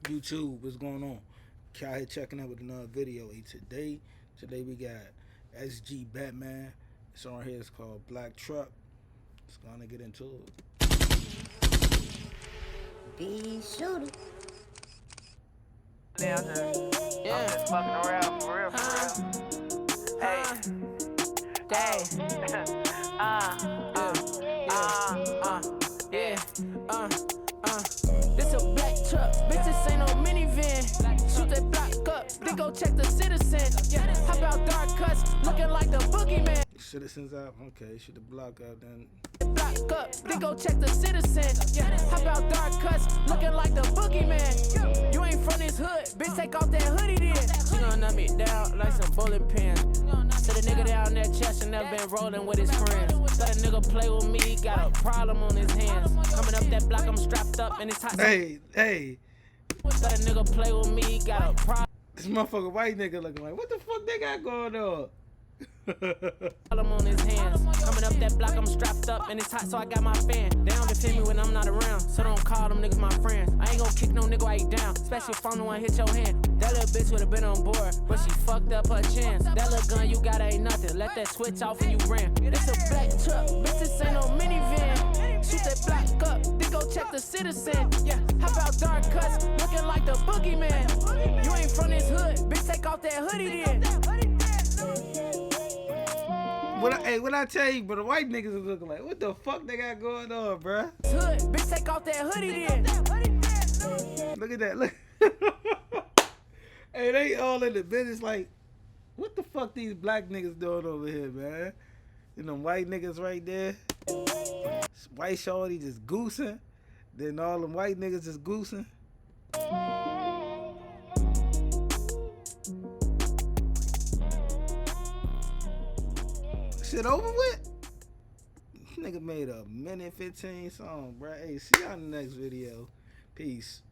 YouTube, what's going on? Cal here checking out with another video. Today we got SG Batman. It's on here. It's called Black Truck. It's gonna get into it. Be shooters. I'm just fucking around for real. Hey. This a black truck, bitches ain't no minivan. Shoot that block up, then go check the citizen. Yeah, how about dark cuts, looking like the boogeyman? Citizens out? Okay, shoot the block out then. Block up, then go check the citizen. Yeah, how about dark cuts, looking like the boogeyman? You ain't from this hood, bitch, take off that hoodie then. She gon' knock me down like some bowling pins. To the nigga down that chest and never been rolling with his friends. Let a nigga play with me, got a problem on his hands. Coming up that block, I'm strapped up and it's hot. Hey. Let a nigga play with me, got a problem. This motherfucker white nigga looking like, what the fuck they got going on? On his hands. Coming up that block, I'm strapped up and it's hot, so I got my fan. They don't defend me when I'm not around, so don't call them niggas my friends. I ain't gon' kick no nigga while you down, especially if I'm the one hit your hand. That little bitch would've been on board, but she fucked up her chance. That little gun you got ain't nothing, let that switch off and you ran. It's a black truck, bitch, this ain't no minivan. Shoot that block up, then go check the citizen. Yeah, how about dark cuts, looking like the boogeyman? You ain't from this hood, bitch, take off that hoodie then. What I tell you, but the white niggas is looking like, what the fuck they got going on, bruh? Hood, bitch, take off that hoodie then. Look at that, look. Hey, they all in the business like, what the fuck these black niggas doing over here, man? You know, white niggas right there. White shorty just goosing. Then all them white niggas just goosing. Shit over with? This nigga made a minute 15 song, bruh. Hey, see y'all in the next video. Peace.